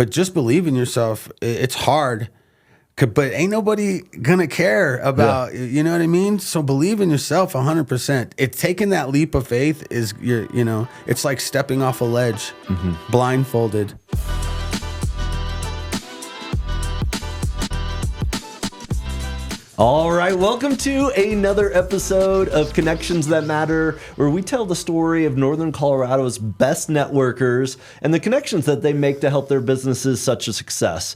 but just believe in yourself. It's hard, but ain't nobody gonna care about, you know what I mean? So believe in yourself 100%. It's taking that leap of faith is it's like stepping off a ledge, blindfolded. All right, welcome to another episode of Connections That Matter, where we tell the story of Northern Colorado's best networkers and the connections that they make to help their businesses such a success.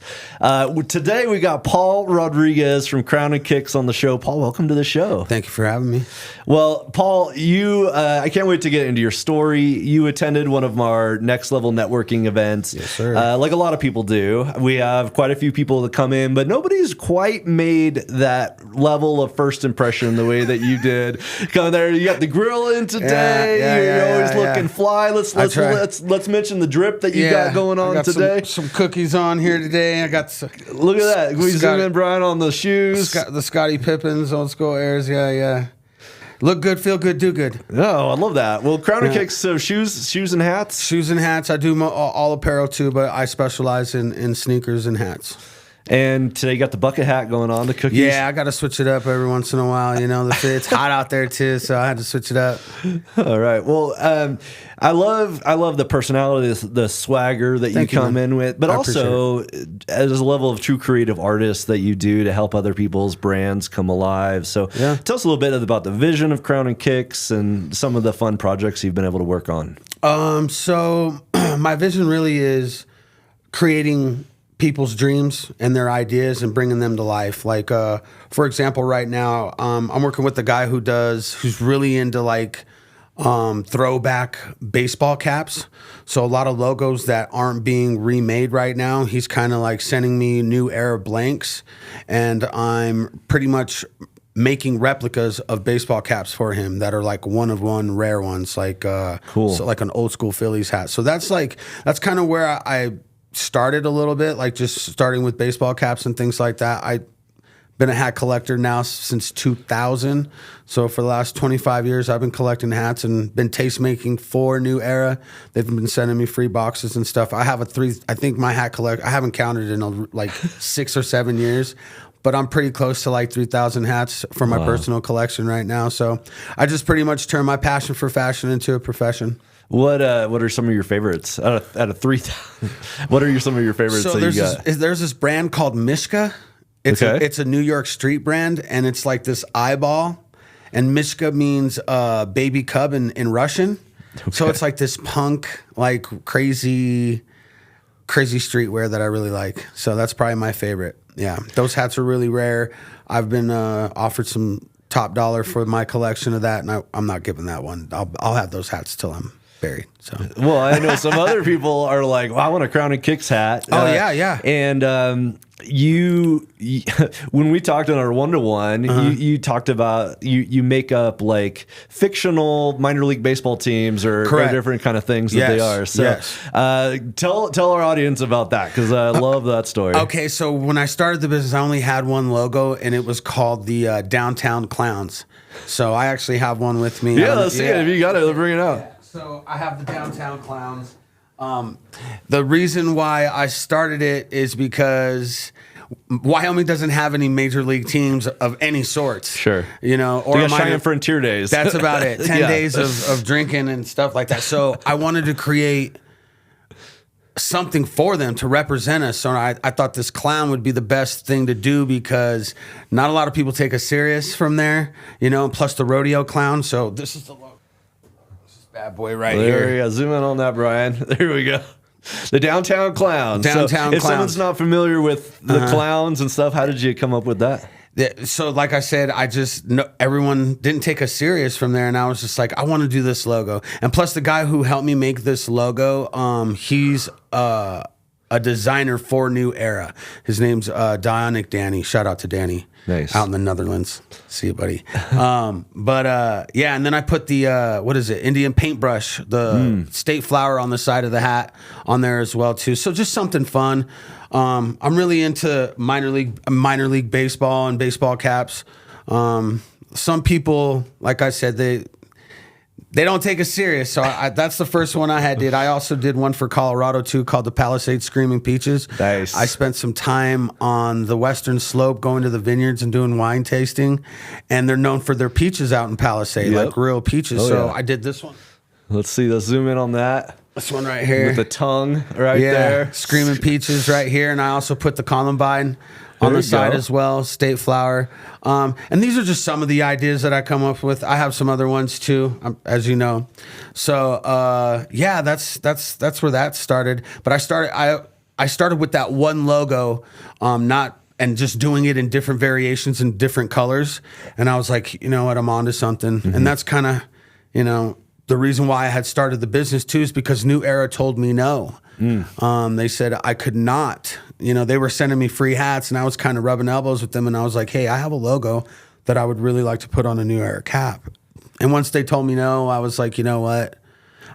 Today, we got Paul Rodriguez from Krownz&Kickz on the show. Paul, welcome to the show. Thank you for having me. Well, Paul, I can't wait to get into your story. You attended one of our next level networking events. Yes, sir. Like a lot of people do. We have quite a few people that come in, but nobody's quite made that level of first impression the way that you did. Come there, you got the grill in today. You're always looking fly. Let's mention the drip that you got going on today. Some cookies on here today. I got look at that. Can we zoom in, Brian, on the shoes? The Scottie Pippens old school airs. Yeah. Look good, feel good, do good. Oh, I love that. Well, Krownz&Kickz, so shoes and hats? Shoes and hats. I do all apparel too, but I specialize in sneakers and hats. And today you got the bucket hat going on, the cookies. Yeah, I got to switch it up every once in a while. It's hot out there too, so I had to switch it up. All right. Well, I love the personality, the swagger that you come in with, but also as a level of true creative artist that you do to help other people's brands come alive. So tell us a little bit about the vision of Krownz&Kickz and some of the fun projects you've been able to work on. So my vision really is creating people's dreams and their ideas and bringing them to life. Like, for example, right now, I'm working with a guy who's really into throwback baseball caps. So a lot of logos that aren't being remade right now, he's kind of like sending me new era blanks, and I'm pretty much making replicas of baseball caps for him that are like one of one rare ones, like cool. So like an old school Phillies hat. So that's kind of where I started a little bit, like just starting with baseball caps and things like that. I've been a hat collector now since 2000. So for the last 25 years, I've been collecting hats and been tastemaking for New Era. They've been sending me free boxes and stuff. I have I think my hat I haven't counted in like 6 or 7 years, but I'm pretty close to like 3,000 hats for my personal collection right now. So I just pretty much turned my passion for fashion into a profession. What are some of your favorites out of 3,000? What are some of your favorites that you got? There's this brand called Mishka. It's a New York street brand, and it's like this eyeball, and Mishka means baby cub in Russian. Okay. So it's like this punk, like crazy streetwear that I really like. So that's probably my favorite. Yeah, those hats are really rare. I've been offered some top dollar for my collection of that, and I'm not giving that one. I'll have those hats till I'm buried. So, well, I know some other people are like, well, I want a Krownz&Kickz hat. Oh yeah. And you when we talked on our one-to-one, you talked about you make up like fictional minor league baseball teams or different kind of things that they are. So tell our audience about that, because I love that story. Okay, so when I started the business, I only had one logo, and it was called the Downtown Clowns. So I actually have one with me. Yeah, let's see it. If you got it, bring it out. So I have the Downtown Clowns. The reason why I started it is because Wyoming doesn't have any major league teams of any sorts. Sure. Or Cheyenne Frontier days. That's about it. 10 days of drinking and stuff like that. So I wanted to create something for them to represent us. So I thought this clown would be the best thing to do, because not a lot of people take us serious from there, plus the rodeo clown. So this is the logo. Bad boy right here. There we go. Zoom in on that, Brian. There we go. The Downtown Clowns. If someone's not familiar with the clowns and stuff, how did you come up with that? So like I said, everyone didn't take us serious from there, and I was just like, I want to do this logo. And plus the guy who helped me make this logo, he's a designer for New Era. His name's Dionic Danny. Shout out to Danny. Nice. Out in the Netherlands. See you, buddy. And then I put the Indian paintbrush, the state flower on the side of the hat on there as well too. So just something fun. I'm really into minor league baseball and baseball caps. Some people, like I said, They don't take us serious. So that's the first one I did. I also did one for Colorado too, called the Palisade Screaming Peaches. Nice. I spent some time on the western slope going to the vineyards and doing wine tasting. And they're known for their peaches out in Palisade, like real peaches. So I did this one. Let's see. Let's zoom in on that. This one right here. With the tongue right there. Screaming Peaches right here. And I also put the Columbine on the side as well, State Flower. And these are just some of the ideas that I come up with. I have some other ones too, as you know. So that's where that started. But I started with that one logo, and just doing it in different variations and different colors. And I was like, you know what, I'm onto something. And that's kind of, the reason why I had started the business too is because New Era told me no. They said I could not. They were sending me free hats, and I was kind of rubbing elbows with them. And I was like, hey, I have a logo that I would really like to put on a New Era cap. And once they told me no, I was like, you know what?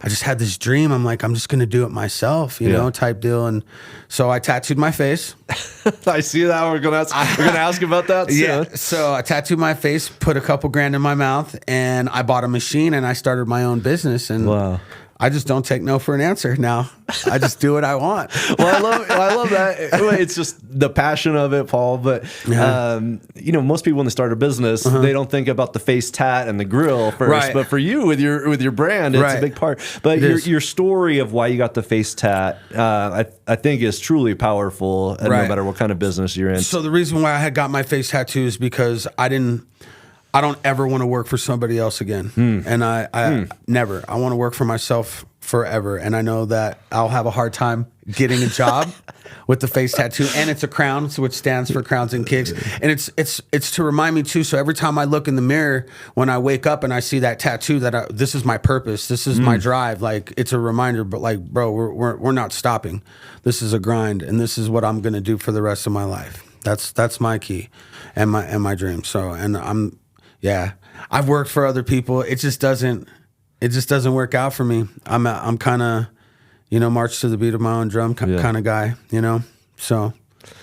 I just had this dream. I'm like, I'm just going to do it myself, type deal. And so I tattooed my face. I see that. We're going to ask about that soon. Yeah. So I tattooed my face, put a couple grand in my mouth, and I bought a machine and I started my own business. And wow. I just don't take no for an answer now. I just do what I want. I love that. It's just the passion of it, Paul. But most people when they start a business, they don't think about the face tat and the grill first. Right. But for you, with your brand, it's a big part. But your story of why you got the face tat, I think is truly powerful. No matter what kind of business you're in. So the reason why I had got my face tattoo is because I don't ever want to work for somebody else again. And I never. I want to work for myself forever. And I know that I'll have a hard time getting a job with the face tattoo. And it's a crown, which stands for Krownz&Kickz. And it's to remind me too. So every time I look in the mirror, when I wake up and I see that tattoo, that this is my purpose. This is my drive. Like, it's a reminder, but like, bro, we're not stopping. This is a grind. And this is what I'm going to do for the rest of my life. That's my key and my dream. So, and I've worked for other people. It just doesn't work out for me. I'm kind of, march to the beat of my own drum kind of guy, So,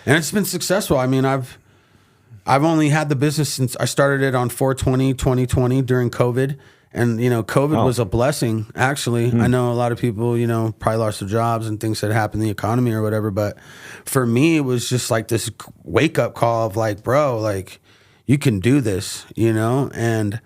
and it's been successful. I mean, I've only had the business since I started it on 4/20/2020 during COVID. And, COVID was a blessing, actually. I know a lot of people, probably lost their jobs and things that happened in the economy or whatever. But for me, it was just like this wake up call of like, bro, like, you can do this, and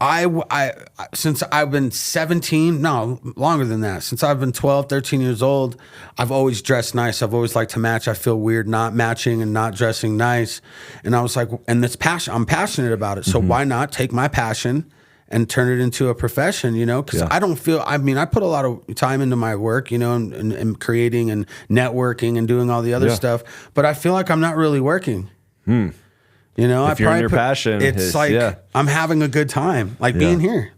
I since I've been 17, no, longer than that, since I've been 12, 13 years old, I've always dressed nice. I've always liked to match. I feel weird not matching and not dressing nice. And I was like, and this passion, I'm passionate about it. So why not take my passion and turn it into a profession, because I don't feel, I put a lot of time into my work, and creating and networking and doing all the other stuff, but I feel like I'm not really working. If you're in your passion, it's like I'm having a good time, like being here.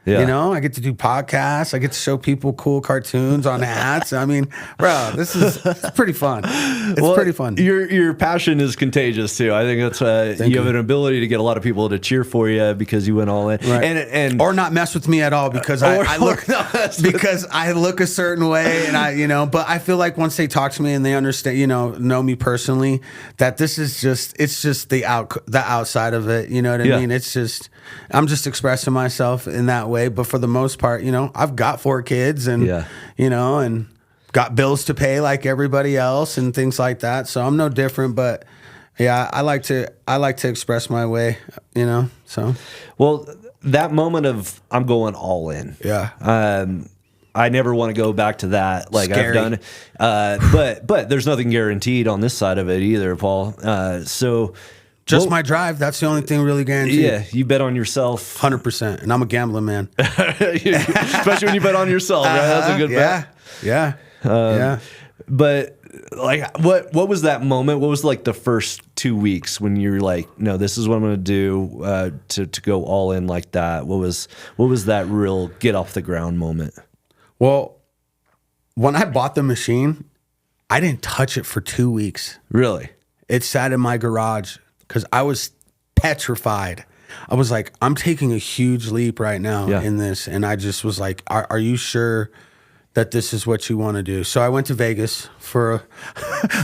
Yeah. I get to do podcasts. I get to show people cool cartoons on hats. Bro, this is pretty fun. It's pretty fun. Your passion is contagious too. I think that's you have an ability to get a lot of people to cheer for you because you went all in, and or not mess with me at all because I look a certain way, and but I feel like once they talk to me and they understand, know me personally, that this is it's just the outside of it. You know what I mean? It's just I'm just expressing myself in that way. But for the most part, I've got 4 kids and, and got bills to pay like everybody else and things like that. So I'm no different, but I like to express my way, so. Well, that moment of I'm going all in. Yeah. I never want to go back to that. Like Scary. I've done, but there's nothing guaranteed on this side of it either, Paul. Just my drive. That's the only thing really guaranteed. Yeah, you bet on yourself. 100%. And I'm a gambling man. Especially when you bet on yourself, right? That's a good bet. Yeah. But like, what was that moment? What was like the first 2 weeks when you're like, no, this is what I'm going to do to go all in like that? What was that real get off the ground moment? Well, when I bought the machine, I didn't touch it for 2 weeks. Really? It sat in my garage. Because I was petrified. I was like, I'm taking a huge leap right now in this. And I just was like, are you sure that this is what you want to do? So I went to Vegas for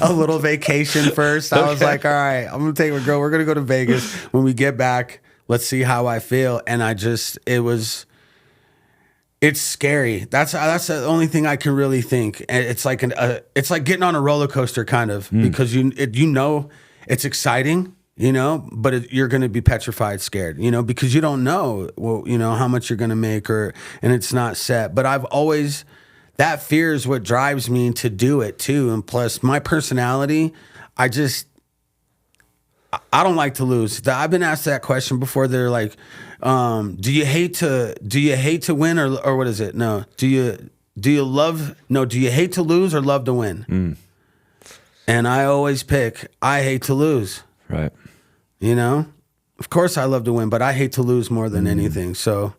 a little vacation first. I was like, all right, I'm going to take my girl. We're going to go to Vegas. When we get back, let's see how I feel. And It's scary. That's the only thing I can really think. And it's like it's like getting on a roller coaster kind of, because you know it's exciting, you know, but you're going to be petrified, scared, you know, because you don't know, well, you know, how much you're going to make, and it's not set. But that fear is what drives me to do it too. And plus my personality, I don't like to lose. I've been asked that question before. They're like, do you hate to win, or what is it? No. Do you hate to lose or love to win? And I always pick, I hate to lose. Right. You know, of course I love to win, but I hate to lose more than anything. So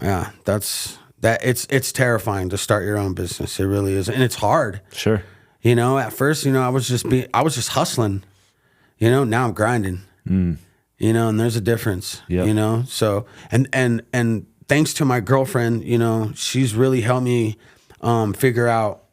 yeah, it's terrifying to start your own business. It really is. And it's hard. Sure. You know, at first, you know, I was just hustling, you know, now I'm grinding, you know, and there's a difference, you know? So, and thanks to my girlfriend, you know, she's really helped me, figure out,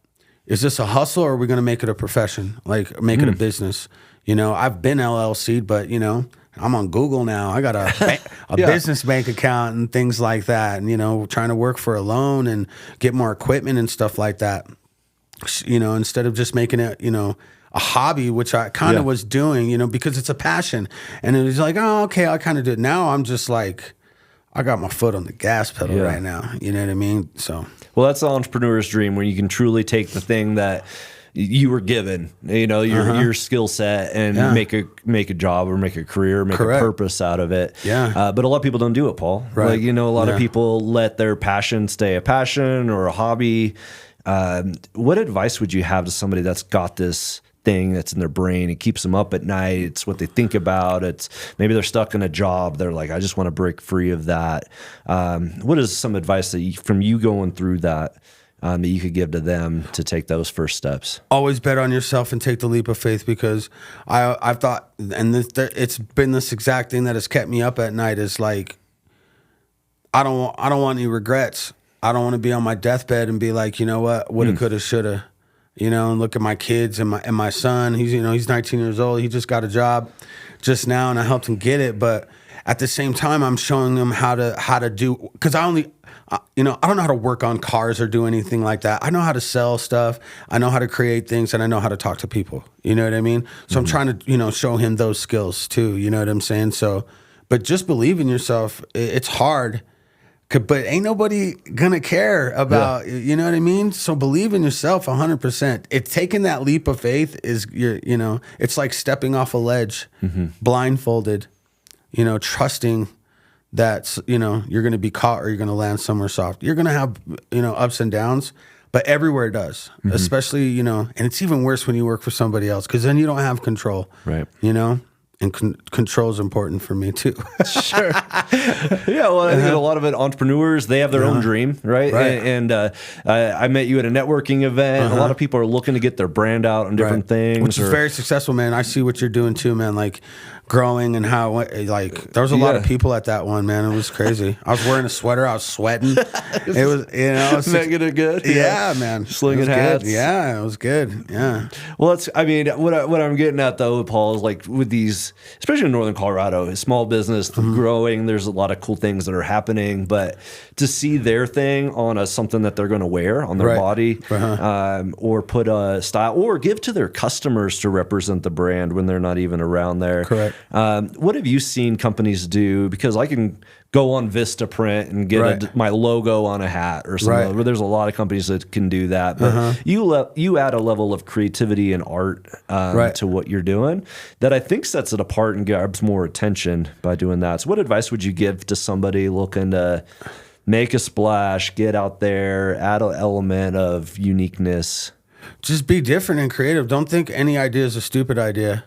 is this a hustle or are we going to make it a profession? Like make it a business? You know, I've been LLC'd, but you know, I'm on Google now. I got a business bank account and things like that. And, you know, trying to work for a loan and get more equipment and stuff like that. You know, instead of just making it, you know, a hobby, which I kind of was doing, you know, because it's a passion. And it was like, oh, okay, I kind of do it. Now I'm just like, I got my foot on the gas pedal right now. You know what I mean? So, well, that's the entrepreneur's dream, where you can truly take the thing that you were given, you know, your skill set, and make a job or make a career, make a purpose out of it. Yeah. But a lot of people don't do it, Paul. Right. Like, you know, a lot of people let their passion stay a passion or a hobby. What advice would you have to somebody that's got this thing that's in their brain? It keeps them up at night. It's what they think about. It's maybe they're stuck in a job. They're like, I just want to break free of that. What is some advice that from you going through that you could give to them to take those first steps? Always bet on yourself and take the leap of faith, because I've thought, and it's been this exact thing that has kept me up at night, is like, I don't want any regrets. I don't want to be on my deathbed and be like, you know what, woulda, coulda, shoulda, you know, and look at my kids and my son. He's 19 years old. He just got a job just now, and I helped him get it. But at the same time, I'm showing him how to do, because I don't know how to work on cars or do anything like that. I know how to sell stuff. I know how to create things, and I know how to talk to people. You know what I mean? So I'm trying to, you know, show him those skills too. You know what I'm saying? So, but just believe in yourself. It's hard, but ain't nobody gonna care about, you know what I mean? So believe in yourself 100%. It's taking that leap of faith is it's like stepping off a ledge, blindfolded, you know, trusting that, you know, you're going to be caught or you're going to land somewhere soft. You're going to have, you know, ups and downs, but everywhere does, especially, you know, and it's even worse when you work for somebody else, because then you don't have control, right? You know, and control is important for me too. Sure. Yeah. Well, I think a lot of entrepreneurs, they have their own dream, right? And I met you at a networking event. A lot of people are looking to get their brand out on different things. Which is very successful, man. I see what you're doing too, man. Like growing and how, like, there was a lot of people at that one, man. It was crazy. I was wearing a sweater. I was sweating. It was, you know. Making it good. Yeah, man. Slinging hats. Good. Yeah, it was good. Yeah. Well, I mean, what I'm getting at though, Paul, is like with these, especially in Northern Colorado, small business growing, there's a lot of cool things that are happening, but to see their thing on something that they're going to wear on their body, or put a style, or give to their customers to represent the brand when they're not even around there. Correct. What have you seen companies do? Because I can go on Vistaprint and get my logo on a hat or something. Where there's a lot of companies that can do that, but you add a level of creativity and art to what you're doing that I think sets it apart and grabs more attention by doing that. So what advice would you give to somebody looking to make a splash, get out there, add an element of uniqueness? Just be different and creative. Don't think any idea is a stupid idea.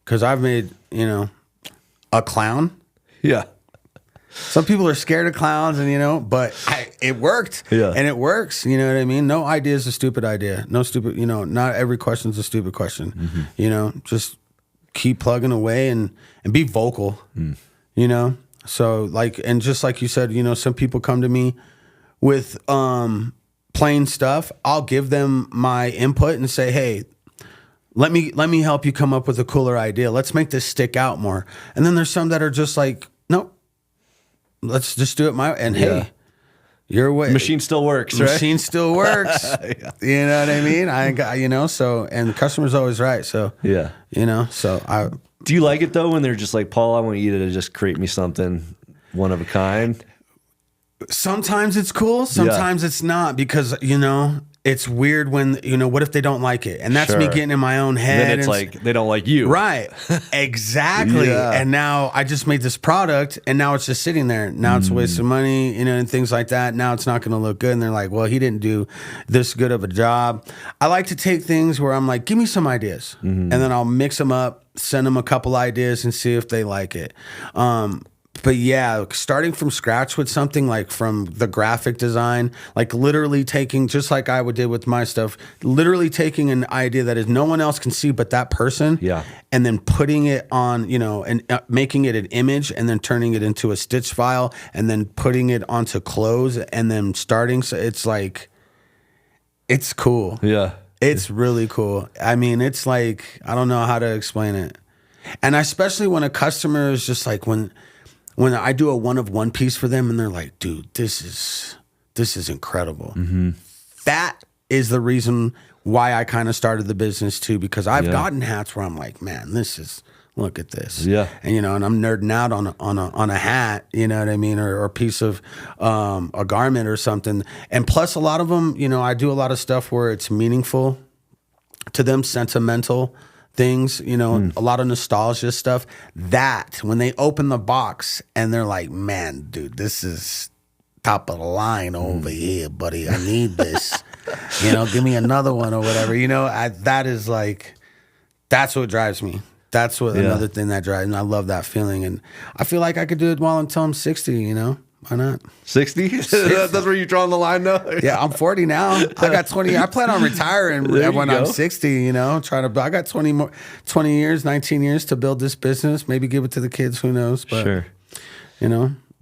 Because I've made, you know, a clown. Yeah. Some people are scared of clowns, and, you know, but it worked. Yeah. And it works. You know what I mean? No idea is a stupid idea. No stupid, you know, not every question is a stupid question. You know, just keep plugging away and be vocal, you know? So, like, and just like you said, you know, some people come to me with plain stuff. I'll give them my input and say, hey, let me help you come up with a cooler idea. Let's make this stick out more. And then there's some that are just like, nope, let's just do it hey, your way. Machine still works, right? Machine still works. Yeah. You know what I mean? I got, so, and the customer's always right. So, Yeah. so do you like it though when they're just like, Paul, I want you to just create me something one of a kind? Sometimes it's cool. Sometimes it's not, because, it's weird when, what if they don't like it? And that's me getting in my own head. Then it's like, they don't like you. Right. Exactly. Yeah. And now I just made this product and now it's just sitting there. Now it's a waste of money, and things like that. Now it's not going to look good. And they're like, well, he didn't do this good of a job. I like to take things where I'm like, give me some ideas. And then I'll mix them up, send them a couple ideas and see if they like it. But yeah, starting from scratch with something, like from the graphic design, like literally taking, just like I would did with my stuff, literally taking an idea that is no one else can see but that person, and then putting it on, and making it an image, and then turning it into a stitch file, and then putting it onto clothes, and then starting. So it's like, it's cool. Yeah. It's really cool. I mean, it's like, I don't know how to explain it. And especially when a customer is just like, when I do a one-of-one piece for them and they're like, dude, this is incredible. That is the reason why I kind of started the business too, because I've gotten hats where I'm like, man, look at this. Yeah. And, and I'm nerding out on a hat, you know what I mean? Or a piece of a garment or something. And plus a lot of them, I do a lot of stuff where it's meaningful to them, sentimental things, a lot of nostalgia stuff, that when they open the box and they're like, man, dude, this is top of the line over here, buddy. I need this. Give me another one or whatever. That is like, that's what drives me. That's what another thing that drives me. I love that feeling. And I feel like I could do it while until I'm 60, Why not? 60? That's where you're drawing the line now? Yeah, I'm 40 now. I got 20. I plan on retiring when I'm 60, I got 20 years, 19 years to build this business. Maybe give it to the kids. Who knows? But, sure.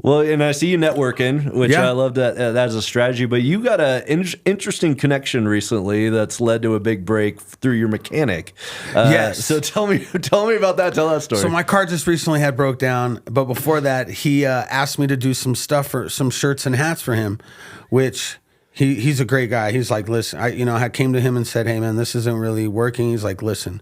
Well, and I see you networking, which I love that as a strategy, but you got an interesting connection recently that's led to a big break through your mechanic. Yes. So tell me about that. Tell that story. So my car just recently had broke down, but before that, he asked me to do some stuff for some shirts and hats for him, which he's a great guy. He's like, listen, I came to him and said, hey man, this isn't really working. He's like, listen,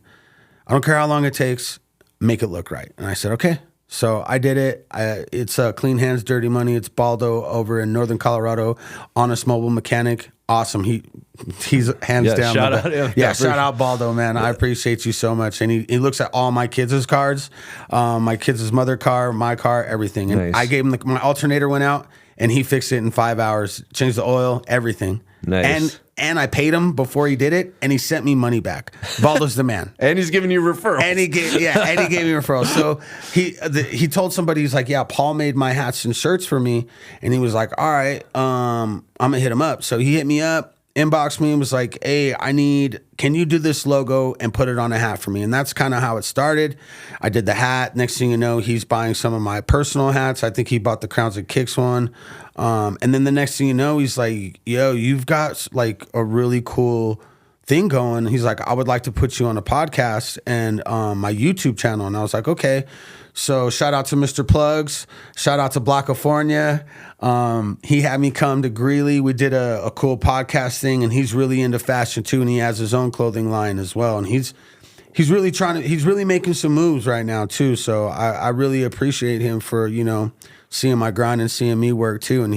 I don't care how long it takes, make it look right. And I said, okay. So I did it. It's Clean Hands, Dirty Money. It's Baldo over in Northern Colorado, Honest Mobile Mechanic. Awesome. He's hands down. Shout out. Shout out Baldo, man. I appreciate you so much. And he looks at all my kids' cards, my kids' mother car, my car, everything. And I gave him my alternator went out and he fixed it in 5 hours, changed the oil, everything. Nice. And I paid him before he did it, and he sent me money back. Baldo's the man. And he's giving you referrals. And he gave me referrals. So he told somebody, he's like, yeah, Paul made my hats and shirts for me. And he was like, all right, I'm gonna hit him up. So he hit me up, inboxed me, and was like, hey, can you do this logo and put it on a hat for me? And that's kind of how it started. I did the hat. Next thing you know, he's buying some of my personal hats. I think he bought the Krownz&Kickz one. And then the next thing you know, he's like, yo, you've got like a really cool thing going. He's like, I would like to put you on a podcast and my YouTube channel. And I was like, okay. So shout out to Mr. Plugs. Shout out to Blockifornia. He had me come to Greeley. We did a cool podcast thing, and he's really into fashion too. And he has his own clothing line as well. And he's really making some moves right now too. So I really appreciate him for, seeing my grind and seeing me work too. And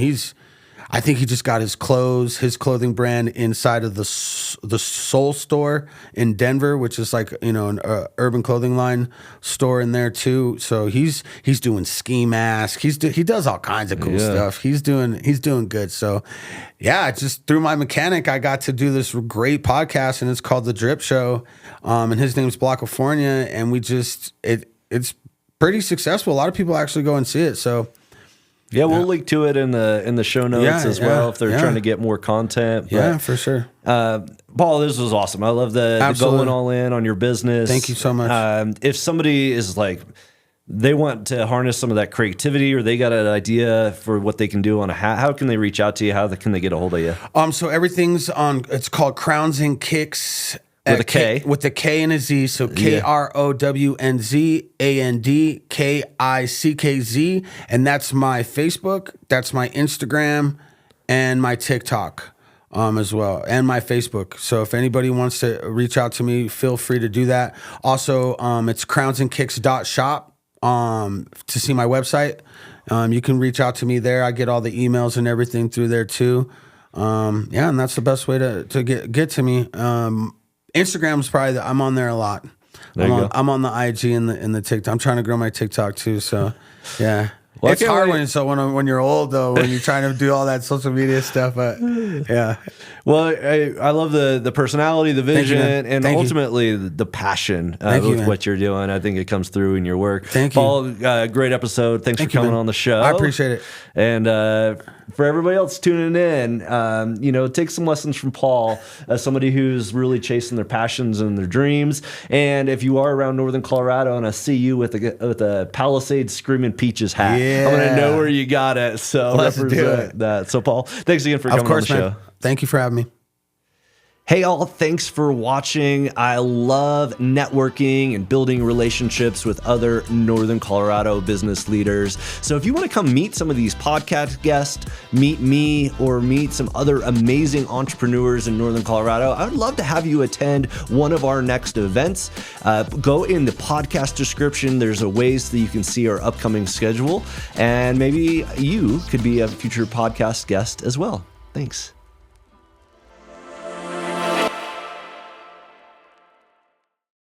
I think he just got his clothing brand inside of the Soul store in Denver, which is like, an urban clothing line store in there too. So he's doing ski masks. He does all kinds of cool stuff. He's doing good. So yeah, just through my mechanic, I got to do this great podcast, and it's called The Drip Show. And his name's Blockifornia, and it's pretty successful. A lot of people actually go and see it. So yeah, we'll link to it in the show notes as well if they're trying to get more content. But, yeah, for sure. Paul, this was awesome. I love the going all in on your business. Thank you so much. If somebody is like, they want to harness some of that creativity, or they got an idea for what they can do on a hat, how can they reach out to you? How can they get a hold of you? So everyth's on. It's called Krownz&Kickz. With a K? With a K and a Z. So KROWNZANDKICKZ. And that's my Facebook. That's my Instagram. and my TikTok as well, and my Facebook. So if anybody wants to reach out to me, feel free to do that. Also, it's Krownz&Kickz.shop to see my website. You can reach out to me there. I get all the emails and everything through there too. Yeah, and that's the best way to get to me. Instagram's probably I'm on there a lot. I'm on the IG and the TikTok. I'm trying to grow my TikTok too. So yeah. Well, it's hard when you're old though, when you're trying to do all that social media stuff. But yeah. Well, I love the personality, the vision, and ultimately the passion with what you're doing. I think it comes through in your work. Thank you. Paul, great episode. Thanks for coming on the show. I appreciate it. And for everybody else tuning in, take some lessons from Paul as somebody who's really chasing their passions and their dreams. And if you are around Northern Colorado and I see you with a Palisade Screaming Peaches hat, I'm going to know where you got it. So represent that. So Paul, thanks again for coming on the show. Man. Thank you for having me. Hey all, thanks for watching. I love networking and building relationships with other Northern Colorado business leaders. So if you want to come meet some of these podcast guests, meet me, or meet some other amazing entrepreneurs in Northern Colorado, I would love to have you attend one of our next events. Go in the podcast description. There's a ways that you can see our upcoming schedule, and maybe you could be a future podcast guest as well. Thanks.